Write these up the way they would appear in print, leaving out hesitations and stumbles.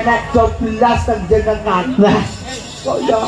nek coblas tenjenengan. Lah, kok ya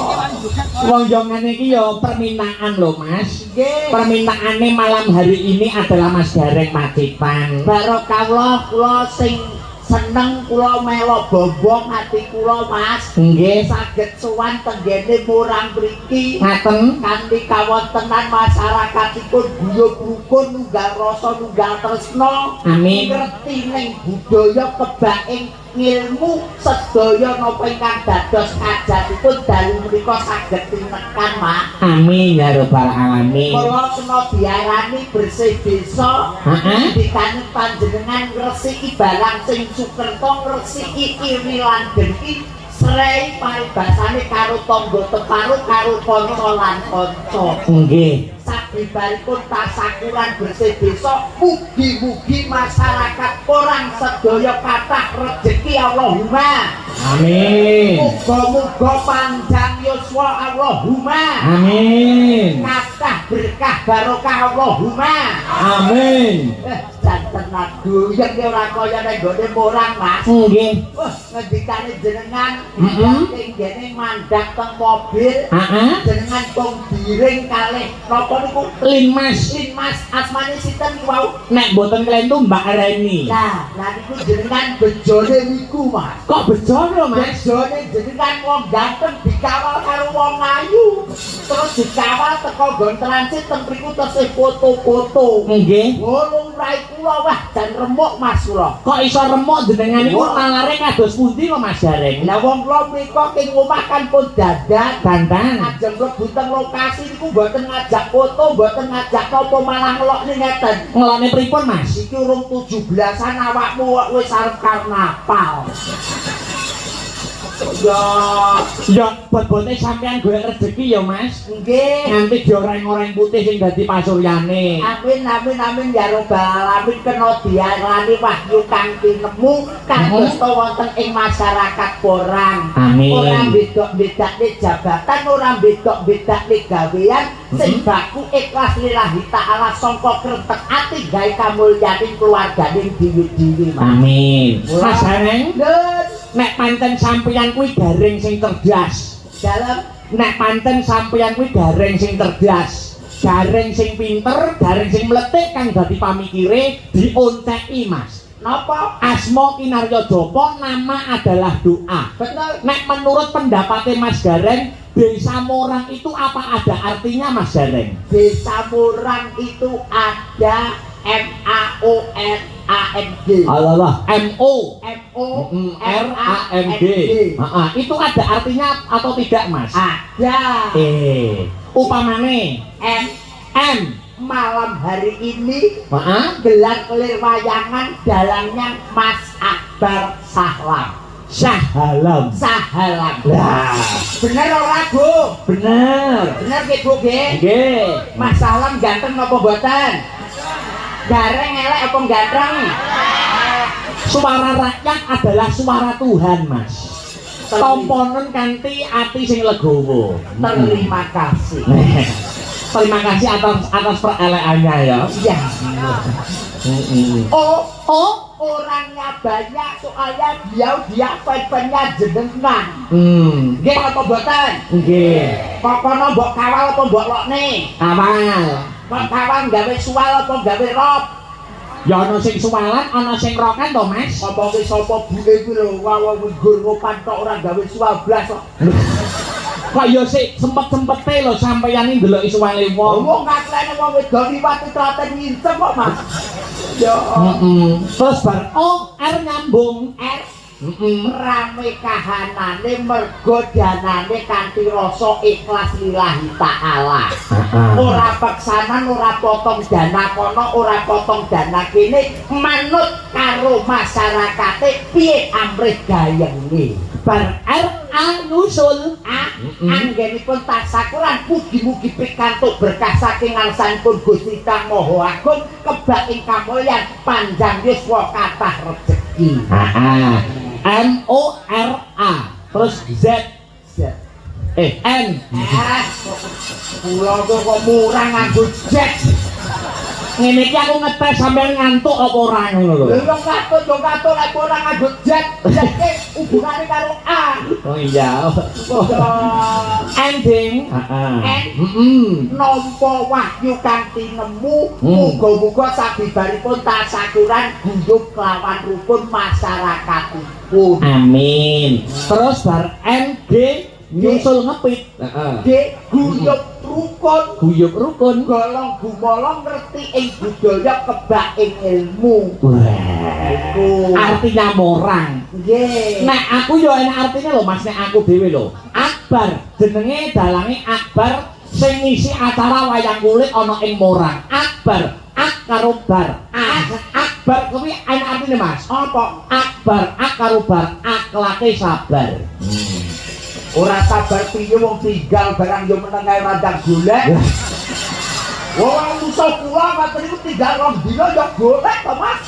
wong yo ngene iki yo permintaan lho, Mas. nggih. Permintaane malam hari ini adalah Mas Gareng Macitan. Barokah kula sing seneng kula melo bombong ati kula Mas. Nggih, Saged sowan tenggene murang mriki ngaten. kanthi kawontenan masyarakatipun guyub rukun nunggal rasa nunggal tresna. Amin. Ngerti ning budaya kebaing ilmu sedaya napa ingkang dados kajatipun dalu menika saged tinekan Mas. Amin ya rabbal alamin. Kula kena diarani bersih desa. Heeh. Dikane panjenengan ngresiki barang sing sukerta ngresiki iri lan genti srei paribasane karo tangga teparo karo kanca lan kanca. Nggih. Sabibaripun tasakuran bersih desa mugi-mugi masyarakat orang sedaya kathah rejeki Allahumma. Amin. Muga-muga panjang yuswa Allahumma. Amin. Kathah berkah barokah Allahumma. Amin. Janten doyan ki ora kaya nek nggone murang Mas. Nggih. Wah, ngendikane jenengan Heeh. kene mandhap teng mobil. Heeh. Jenengan kong diring kalih napa niku? Linmas. Mas asmane sinten wau? Nek boten kelentu Mbak Reni. Lah niku jenengan bejone niku Mas. Kok bejo lho, Mas? Bejone jenengan wong ganteng dikawal karo wong ayu. Terus dikawal teko nggon transit teng mriku tesih foto-foto. Nggih. Wolung rai kula wah jan remuk Mas kula. Kok iso remuk jenengan niku Wah. nalare kados pundi kok Mas Gareng? Lah wong kula mriko king omah kan pun dadak. Dandan. Ajeng mlebu teng lokasi niku mboten ngajak foto, mboten ngajak apa malah ngelokne ngeten. Ngelone pripun, Mas? Iki urung 17-an awakmu wis arep karnaval. Ya, bot-bote sampean golek rezeki ya, Mas. Nggih. Nganti dioreng-oreng putih sing dadi pasuryane. Amin amin amin ya robbal alamin kena diarani wahyu kang tinemu kados wonten ing masyarakat porang. Amin. Ora bedok-bedakne jabatan, ora bedok-bedakne gawean, sing baku ikhlas lillahi taala sangka krentek ati gawe kamulyaning keluargane dhewe-dhewe. Amin. Mas Gareng, Lho, nek pancen sampeyan kuwi Gareng sing cerdas. dalem Nek pancen sampeyan kuwi Gareng sing cerdas. Gareng sing pinter, Gareng sing mletik kang dadi pamikire dionceki, Mas. napa? Asma Kinarya Japa, nama adalah doa. Betul. Nek menurut pendapatnya Mas Gareng, desa Morang itu apa ada artinya, Mas Gareng? Desa Murang itu ada MAORANG. Allah, MO MORANG. Itu ada artinya atau tidak, Mas? Ada. Upamane M malam hari ini gelar kelir wayangan dalangnya Mas Akbar Sahlam. Sahalam. Sahalam. Lah, Bener ora, Bu? bener. Bener ki, Bu, nggih? Nggih. Mas Sahlam ganteng apa mboten? Gareng elek apa ganteng? Suara rakyat adalah suara Tuhan, Mas. Komponen kanthi ati sing legowo. Terima kasih. Terima kasih atas pereleannya ya. Iya. Oh, Orangnya banyak soalnya dia pen-pennya jenengan. Nggih apa mboten? nggih. Pokono mbok kawal apa mbok lokne? Awal. Mbok kawal gawe suwal apa gawe rop? Ya ana sing suwalan, ana sing rokan to, Mas. Apa wis sapa buke kuwi lho, wae nggur ngopan tok ora gawe suwal blas kok. Kok ya sik sempet-sempete lho sampeyan iki ndeloki suwale wong. Wong kaklene wong wedok liwat traten ngincep kok, Mas. Ya. Terus bar R nyambung. R rame kahanane mergo danane kanthi rasa ikhlas lillahi taala. Ora peksanan, ora potong dana kono, ora potong dana kene, manut karo masyarakate piye amrih gayenge. Bar R A nusul. Anggenipun tasakuran mugi-mugi pikantuk berkah saking ngarsanipun Gusti Kang Maha Agung, kebak ing kamulyan panjang yuswa kathah rejeki. MORA terus Z N. Kula kok murah nganggo Z. ngene iki aku ngetes sampean ngantuk apa ora ngono lho. Lha wong katut yo katut lek ora nganggo jet, jeke hubungane karo A. Oh iya. Ending. Heeh. Nampa wahyu kang tinemu, muga-muga sabibaripun tasakuran guyub kelawan rukun masyarakatipun. Amin. Terus bar NG nyusul ngepit. G guyub rukun, golong gumolong ngerti ing budaya kebak ing ilmu. Wah. Artinya morang. Nggih. Nek aku yo enak artinya lho Mas, nek aku dhewe lho. Akbar jenenge dalange Akbar sing ngisi acara wayang kulit ana ing Morang. Akbar, ak karo bar. Akbar kuwi enak artine Mas. Apa? Akbar, ak karo bar, akhlake sabar. Ora sabar piye wong tinggal barang yo meneng ae radang golek. Wong musuh kula ngoten niku tinggal rong dina yo golek to Mas.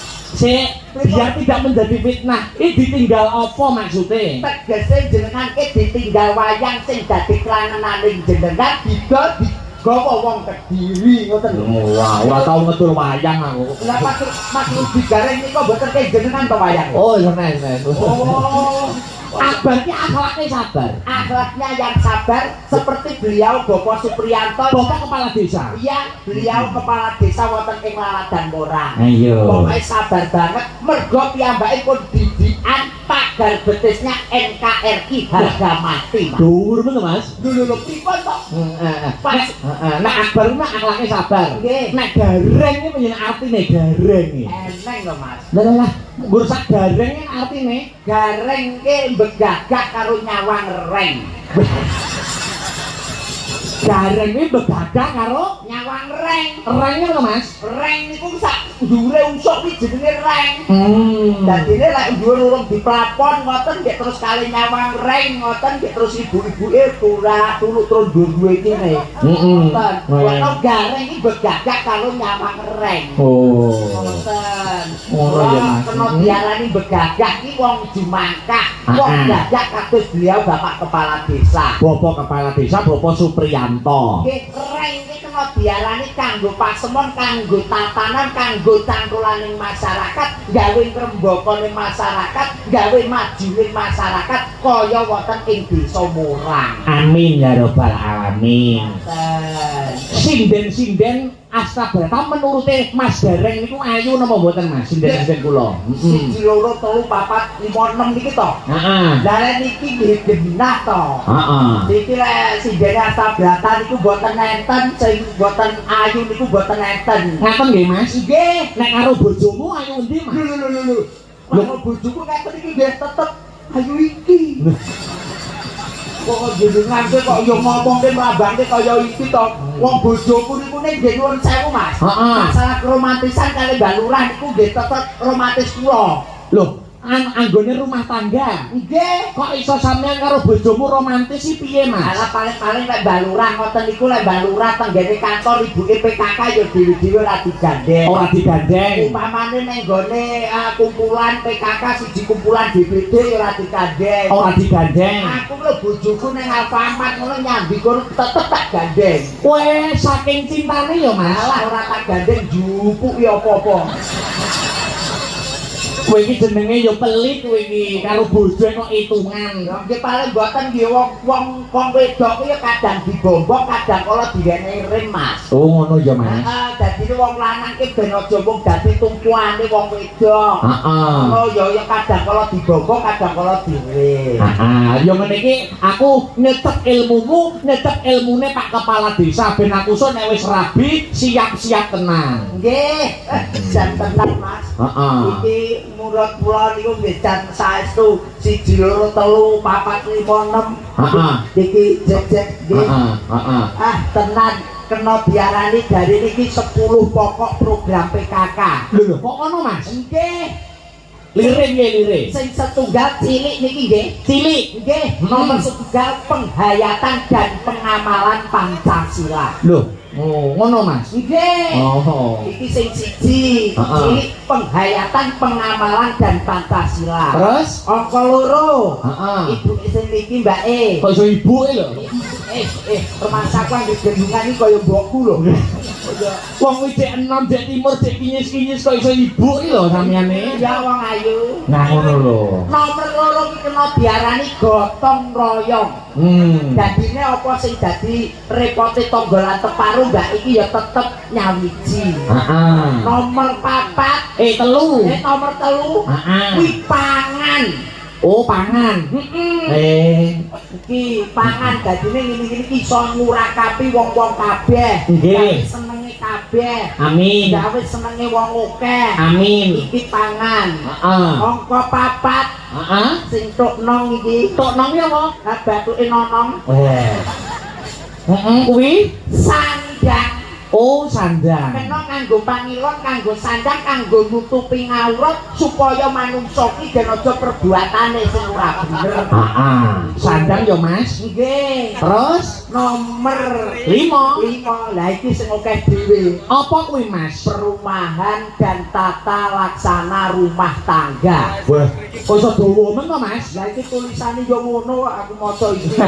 Biar tidak menjadi fitnah. Ini ditinggal apa maksudnya? Tegese jenengan ditinggal wayang sing dadi klangenaning jenengan digawa wong Kediri ngoten lho. Wah, ora tau ngedul wayang aku. Lah maksud digareng niku mboten kaya jenengan to wayang. Oh, seneng. Oh. Akbar ki akhlaknya sabar. Akhlaknya yang sabar seperti beliau Bapak Supriyanto, Bapak kepala desa. Iya, beliau kepala desa wonten ing Laladan Morang. Ayo. Pokoke sabar banget mergo piyambakipun didikan pagar betisnya NKRI harga mati. Dhuwur men Mas. Lho pripun to? Pas Nek Akbar mah akhlaknya sabar. Nggih. Nek gareng iki menyen artine gareng iki. Eneng lho Mas. Lah nggur sak gareng iki artine Gareng ki begagak karo nyawang reng. Gareng iki begagak karo Nyawang reng. reng lho Mas. Reng niku sak dhuwure usuk iki jenenge reng. Dadine lek dhuwur urung diplafon ngoten nggih terus kali nyawang reng ngoten nggih terus ibu-ibuke ora tuluk terus dhuwur kene. Ngoten. Ono gareng iki begagak karo nyawang reng. Oh. Ngoten. Ora ya Mas. Kena diarani begagak iki wong Jumangkah. Wong gagak kados beliau Bapak Kepala Desa. Bapak kepala desa Bapak Supriyanto. Nggih, reng iki kena diarani kanggo pasemon, kanggo tatanan, kanggo cangkulaning masyarakat, gawe ngrembokaning masyarakat, gawe majuning masyarakat kaya wonten ing Desa Morang. Amin ya rabbal alamin. Ngoten. Sinden Astabrata menurute Mas Gareng niku ayu napa mboten Mas? Sinden kula. Siji loro telu papat lima enam niki to. Heeh. Lah lek niki nggih genah to. Heeh. Niki lek sindene Astabrata niku mboten enten, sing mboten ayu niku mboten enten. Ngaten nggih Mas? Nggih. Nek karo bojomu ayu endi Mas? Lho. Lho bojoku ngeten iki nggih tetep ayu iki. Kok jenengan kok yo ngomongke mlambangke kaya iki to. Wong bojoku niku ning nggih nuwun sewu Mas. Masalah keromantisan kali Mbak Lurah niku nggih tetep romantis kula. Loh, anggone rumah tangga. Nggih. Kok iso sampean karo bojomu romantis sih piye Mas? Ala paling-paling lek Mbak Lurah ngoten niku lek Mbak Lurah tenggene kantor ibuke PKK ya dhewe-dhewe ora digandeng. Ora digandeng. Umpamane ning gone kumpulan PKK siji kumpulan DPD ya ora digandeng. Ora digandeng. Aku lho bojoku ning Alfamart ngono nyambi kono tetep tak gandeng. Kowe saking cintane ya Mas. Alah ora tak gandeng jupuk ya apa-apa. Kowe iki jenenge ya pelit kowe iki karo bojo kok hitungan. Ya nggih paling mboten nggih wong wedok ya kadang dibombong, kadang kala diwenehi rem Mas. Oh ngono ya Mas. Heeh, dadi wong lanang ki ben aja mung dadi tumpuane wong wedok. Heeh. Oh ya kadang kala dibombong, kadang kala direm. Heeh, ya ngene iki aku nyetep ilmumu, nyetep ilmune Pak Kepala Desa ben aku sok nek wis rabi siap-siap tenang. Nggih, jan tenan Mas. Heeh. Iki murid kula niku nggih jan saestu 1 2 3 4 5 6. Heeh. Iki jek nggih. Heeh. Ah, tenan kena diarani dari niki 10 pokok program PKK. Lho, kok ngono Mas? Nggih. Lirik nggih lirik. Sing setunggal cilik niki nggih. Cilik. Nggih, nomor setunggal penghayatan dan pengamalan Pancasila. Lho, oh ngono Mas. Nggih. Oh. Iki sing siji, cilik penghayatan pengamalan dan Pancasila. Terus? Angka loro. Heeh. Ibu sing niki Mbak E. Kok iso ibuke lho? Rumahsaku anggere gendungan iki kaya mbokku lho. Wong kuwi cek enom, cek timur, cek kinyis-kinyis kok iso ibu iki lho sampeyan. Ya wong ayu. Nah ngono lho. Nomor loro iki kena diarani gotong royong. Dadine apa sing dadi repote tangga lan teparu mbak iki ya tetep nyawiji. Heeh. Nomor 4 telu. Nomor 3 kuwi pangan. Oh, pangan. Iki pangan dadine ngene-ngene iki iso ngurakapi wong-wong kabeh. Nggih. Senenge kabeh. Amin. Gawe senenge wong akeh. Amin. Iki pangan. Heeh. Angka 4. Heeh. Sing tok nong iki. Tok nong ya apa? Lah bathuke nonong. Kuwi sandang. Oh, sandang. Kena kanggo pangilon, kanggo sandang, kanggo nutupi ngawrat supaya manungsa iki den aja perbuatane sing ora bener. Heeh. Sandang ya, Mas. Nggih. Terus nomor 5. Lah iki sing akeh dhewe. Apa kuwi, Mas? Perumahan dan tata laksana rumah tangga. Wah, kok iso dawa men to, Mas? Lah iki tulisane yo ngono aku maca iki.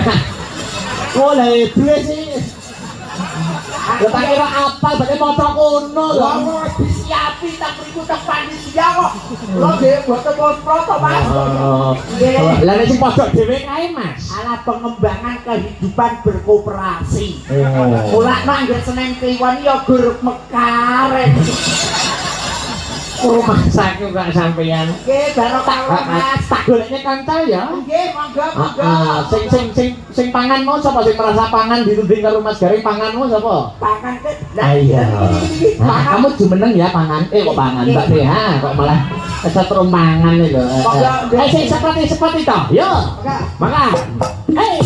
Oh, lah dhewe sih. Ya tak kira apal badhe maca kono lho. Wong disiapi tak mriku tak panitia kok. Lho nggih boten proto, Mas. Nggih. Lah nek sing pojok dhewe kae, Mas. Ala pengembangan kehidupan berkooperasi. Mulak Mulakno anggere Senin Kliwon ya gur mekar. rumah sakit kok sampeyan. Nggih, barokah Mas. Tak golekne kanca ya. Nggih, monggo. Sing panganmu sapa sing merasa pangan dituding karo Mas Garing panganmu sapa? Pangan ke. Iya. Kamu jumeneng ya pangan. Kok pangan Mbak Deha kok malah kesetrum pangan lho. Sing seperti to. Yo. Makan. Hei.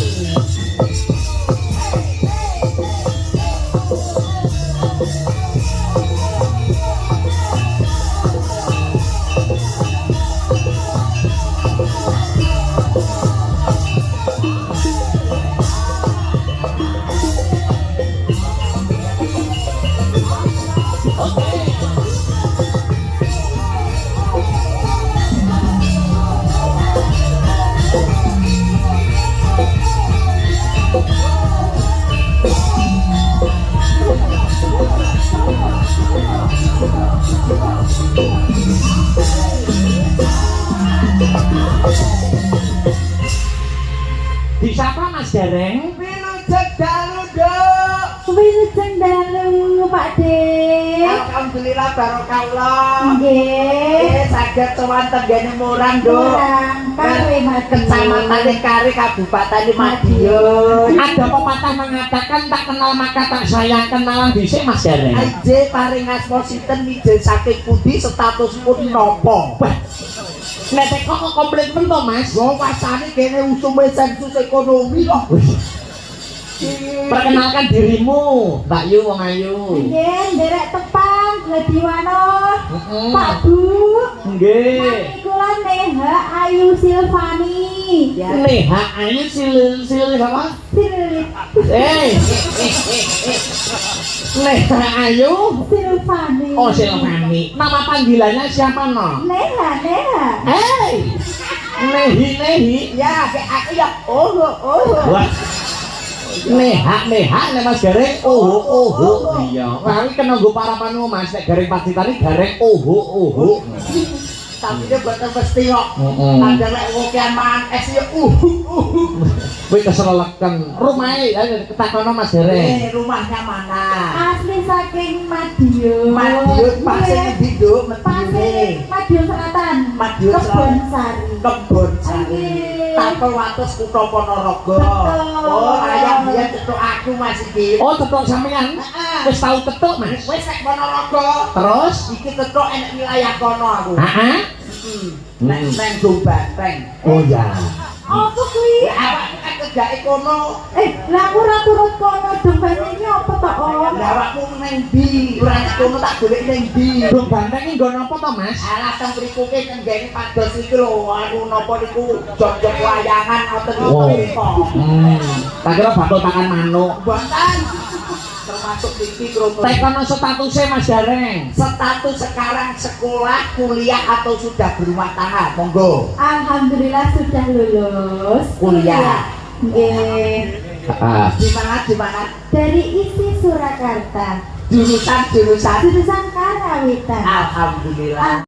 Disapa Mas Gareng? Wilujeng dalu, Dok. Wilujeng dalu, Pak De. Alhamdulillah barokah. Nggih. Saged sowan tenggene Murang, Dok. Murang, Kari Madiun. Kecamatan Kari, Kabupaten Madiun. Ada pepatah mengatakan tak kenal maka tak sayang, kenalan dhisik Mas Gareng. Aje paring asma sinten mijil saking pundi statuspun napa? Nek kok komplit men to Mas? Wong wasane kene usume sensus ekonomi kok. Perkenalkan dirimu, Mbak Yu wong ayu. Nggih, nderek tepang Gladiwana. Pak Bu. Nggih. Kula Neha Ayu Silvani. Neha Ayu sil apa? Silit. Neha Ayu Silvani. Oh, Silvani. Nama panggilannya siapa no? Neha. Nehi. Ya, aku ya Wah. Neha nek Mas Gareng iya. Wah iki kena nggo parapanmu Mas nek Gareng Pacitani Gareng tapi dia boten mesti kok. Tandang lek wong mangan es ya Kowe keseleleken. Rumahe ketakono Mas Gareng. Rumahnya mana? Asli saking Madiun. Madiun pasir endi, Duk? Pasir Madiun Selatan. Madiun Kebon Sari. Kebon Sari. Tapel Wates Kutha Ponorogo. Oh, ayam dia cetuk aku Mas iki. Oh, cetuk sampean. Wis tau cetuk, Mas. Wis nek Ponorogo. Terus Iki cetuk enek wilayah kono aku. Heeh. Neng Jombang. Oh ya. Apa kuwi? Awak kan kegake kono. Lah aku ora turut kono dompet iki apa to, Om? Lah awakmu neng ndi? Ora kono tak golek neng ndi? Dong banteng iki nggo napa to, Mas? Alah teng mriku ki tenggene pados iki lho, anu napa niku jog-jog wayangan ngoten niku. Tak kira bakul pakan manuk. Mboten. Termasuk iki kromo. Tekono statusnya Mas Gareng. Status sekarang sekolah, kuliah atau sudah berumah tangga? Monggo. Alhamdulillah sudah lulus Kuliah. Nggih. Di mana? Dari isi Surakarta. Jurusan Jurusan Karawitan. Alhamdulillah.